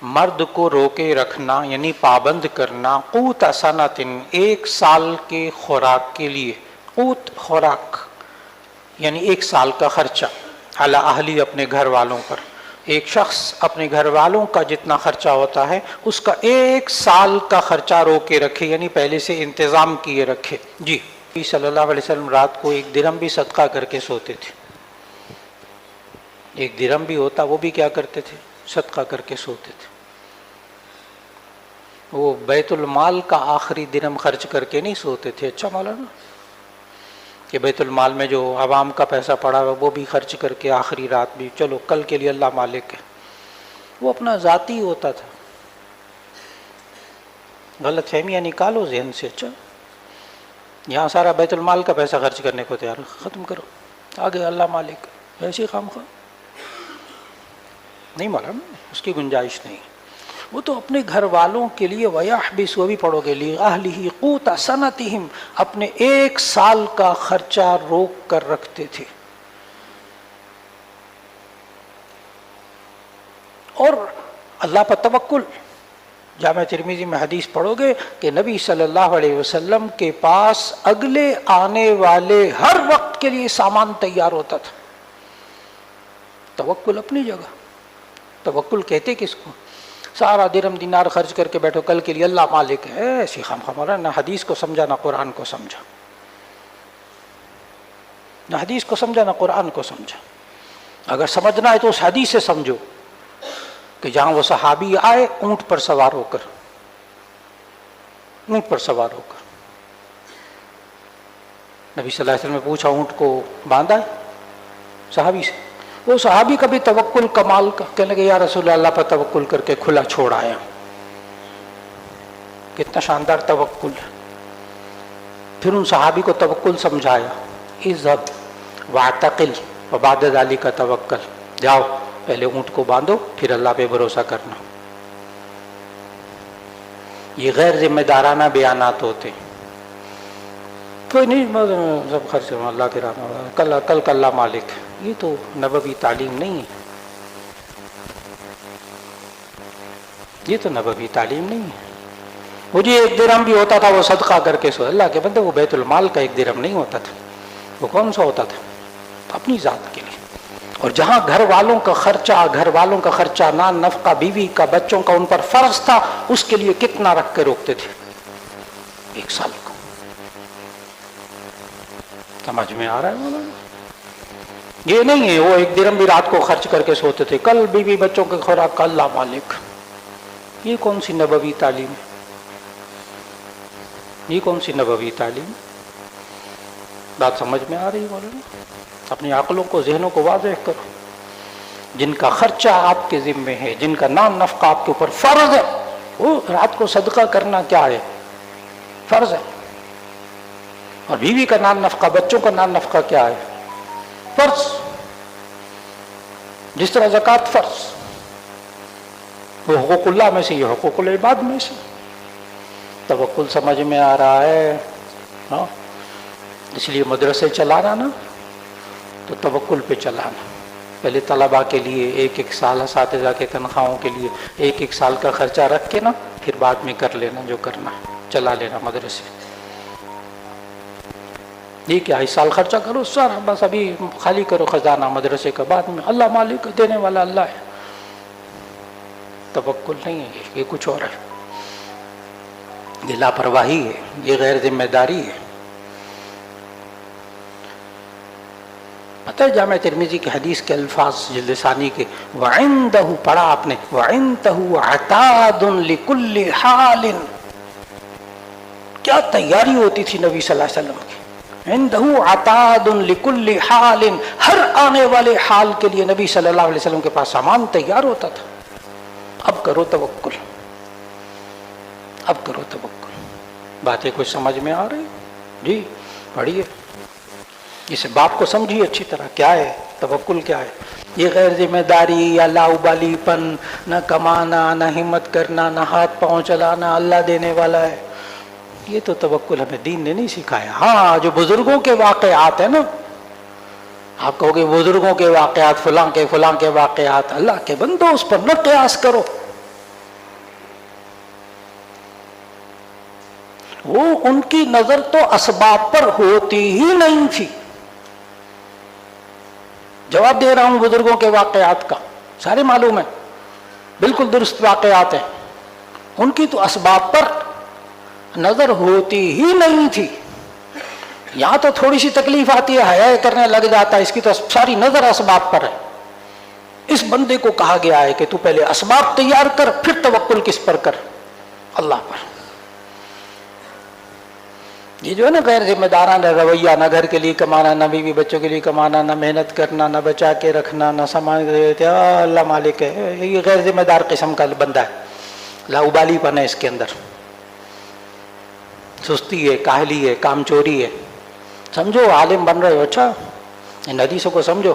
مرد کو روکے رکھنا یعنی پابند کرنا قوت سنتن 1 سال کے خوراک کے لیے، قوت خوراک یعنی 1 سال کا خرچہ، علی اہلی اپنے گھر والوں پر، ایک شخص اپنے گھر والوں کا جتنا خرچہ ہوتا ہے اس کا 1 سال کا خرچہ روکے رکھے، یعنی پہلے سے انتظام کیے رکھے۔ جی صلی اللہ علیہ وسلم رات کو 1 درہم بھی صدقہ کر کے سوتے تھے، 1 درہم بھی ہوتا وہ بھی کیا کرتے تھے؟ صدقہ کر کے سوتے تھے۔ وہ بیت المال کا آخری درہم خرچ کر کے نہیں سوتے تھے۔ اچھا مولانا کہ بیت المال میں جو عوام کا پیسہ پڑا ہوا وہ بھی خرچ کر کے آخری رات بھی چلو کل کے لیے اللہ مالک ہے، وہ اپنا ذاتی ہوتا تھا۔ غلط فہمیاں نکالو ذہن سے۔ اچھا یہاں سارا بیت المال کا پیسہ خرچ کرنے کو تیار، ختم کرو، آگے اللہ مالک، ایسی خام خواہ نہیں مولانا، اس کی گنجائش نہیں۔ وہ تو اپنے گھر والوں کے لیے وَيَحْبِسُ، وہ بھی پڑھو گے، لِأَهْلِهِ قُوتَ سَنَتِهِمْ، اپنے 1 سال کا خرچہ روک کر رکھتے تھے۔ اور اللہ پر توکل، جامع ترمذی میں حدیث پڑھو گے کہ نبی صلی اللہ علیہ وسلم کے پاس اگلے آنے والے ہر وقت کے لیے سامان تیار ہوتا تھا۔ توکل اپنی جگہ، توکل کہتے کس کو؟ سارا درہم دینار خرچ کر کے بیٹھو کل کے لیے اللہ مالک ہے، ایسی خام خامہ، نہ حدیث کو سمجھا نہ قرآن کو سمجھا، نہ حدیث کو سمجھا نہ قرآن کو سمجھا۔ اگر سمجھنا ہے تو اس حدیث سے سمجھو کہ جہاں وہ صحابی آئے اونٹ پر سوار ہو کر، اونٹ پر سوار ہو کر، نبی صلی اللہ علیہ وسلم نے پوچھا اونٹ کو باندھا ہے صحابی سے؟ وہ صحابی کا بھی توکل کمال کا، کہنے لگے یا رسول اللہ پر توکل کر کے کھلا چھوڑ آیا۔ کتنا شاندار توکل ہے۔ پھر ان صحابی کو توکل سمجھایا، اذهب واعتقل وبعد ذلك توکل، جاؤ پہلے اونٹ کو باندھو پھر اللہ پہ بھروسہ کرنا۔ یہ غیر ذمہ دارانہ بیانات ہوتے ہیں، کوئی نہیں سب خرچ اللہ کے راہ میں، کل اللہ مالک، یہ تو نبوی تعلیم نہیں ہے، یہ تو نبوی تعلیم نہیں ہے۔ وہ جی 1 درہم بھی ہوتا تھا وہ صدقہ کر کے سو، اللہ کے بندے وہ بیت المال کا 1 درہم نہیں ہوتا تھا، وہ کون سا ہوتا تھا؟ اپنی ذات کے لیے۔ اور جہاں گھر والوں کا خرچہ نان نفقہ، بیوی کا، بچوں کا ان پر فرض تھا، اس کے لیے کتنا رکھ کے روکتے تھے؟ 1 سال کو۔ سمجھ میں آ رہا ہے مولانا؟ یہ نہیں ہے وہ 1 درہم بھی رات کو خرچ کر کے سوتے تھے، کل بیوی بچوں کے خوراک کا اللہ مالک۔ یہ کون سی نبوی تعلیم ہے؟ یہ کون سی نبوی تعلیم؟ بات سمجھ میں آ رہی ہے مولانا؟ اپنی عقلوں کو، ذہنوں کو واضح کرو۔ جن کا خرچہ آپ کے ذمے ہے، جن کا نان نفقہ آپ کے اوپر فرض ہے، وہ رات کو صدقہ کرنا کیا ہے؟ فرض ہے۔ اور بیوی کا نان نفقہ، بچوں کا نان نفقہ کیا ہے؟ فرض۔ جس طرح زکوٰۃ فرض، وہ حقوق اللہ میں سے، یہ حقوق العباد میں سے۔ توکل سمجھ میں آ رہا ہے؟ ہاں، اس لیے مدرسے چلانا نا تو توکل پہ چلانا۔ پہلے طلباء کے لیے 1 سال، اساتذہ کے تنخواہوں کے لیے 1 سال کا خرچہ رکھ کے نا، پھر بعد میں کر لینا جو کرنا ہے، چلا لینا مدرسے۔ یہ کیا، اس سال خرچہ کرو سارا، بس ابھی خالی کرو خزانہ مدرسے کا، بعد میں اللہ مالک، دینے والا اللہ ہے۔ توکل نہیں ہے، یہ کچھ اور ہے، یہ لاپرواہی ہے، یہ غیر ذمہ داری ہے۔ پتہ ہے جامع ترمذی کی حدیث کے الفاظ جلد ثانی کے، وَعِندَهُ، پڑھا آپ نے، وَعِندَهُ عَتَادٌ لِكُلِّ حَالٍ، کیا تیاری ہوتی تھی نبی صلی اللہ علیہ وسلم کی۔ عِندَهُ عَتَادٌ لِكُلِّ حَالٍ، ہر آنے والے حال کے لیے نبی صلی اللہ علیہ وسلم کے پاس سامان تیار ہوتا تھا۔ اب کرو توکل، اب کرو توکل۔ باتیں کچھ سمجھ میں آ رہی؟ جی پڑھیے، اس بات کو سمجھیے اچھی طرح، کیا ہے توکل، کیا ہے؟ یہ غیر ذمہ داری یا لاؤبالی پن، نہ کمانا، نہ ہمت کرنا، نہ ہاتھ پاؤں چلانا، اللہ دینے والا ہے، یہ تو توکل ہمیں دین نے نہیں سکھایا۔ ہاں جو بزرگوں کے واقعات ہیں نا، آپ کہو گے بزرگوں کے واقعات، فلاں کے واقعات، اللہ کے بندو اس پر نہ قیاس کرو، وہ ان کی نظر تو اسباب پر ہوتی ہی نہیں تھی. جواب دے رہا ہوں بزرگوں کے واقعات کا، سارے معلوم ہیں، بالکل درست واقعات ہیں. ان کی تو اسباب پر نظر ہوتی ہی نہیں تھی. یہاں تو تھوڑی سی تکلیف آتی ہے حیا کرنے لگ جاتا ہے، اس کی تو ساری نظر اسباب پر ہے. اس بندے کو کہا گیا ہے کہ تو پہلے اسباب تیار کر، پھر توکل کس پر کر؟ اللہ پر. یہ جو ہے نا غیر ذمہ دارانہ رویہ، نہ گھر کے لیے کمانا، نہ بیوی بچوں کے لیے کمانا، نہ محنت کرنا، نہ بچا کے رکھنا، نہ سامان دیتے، اللہ مالک ہے، یہ غیر ذمہ دار قسم کا بندہ ہے. لاؤبالی پن ہے اس کے اندر، سستی ہے، کاہلی ہے، کام چوری ہے. سمجھو عالم بن رہے ہو، اچھا ان حدیثوں کو سمجھو.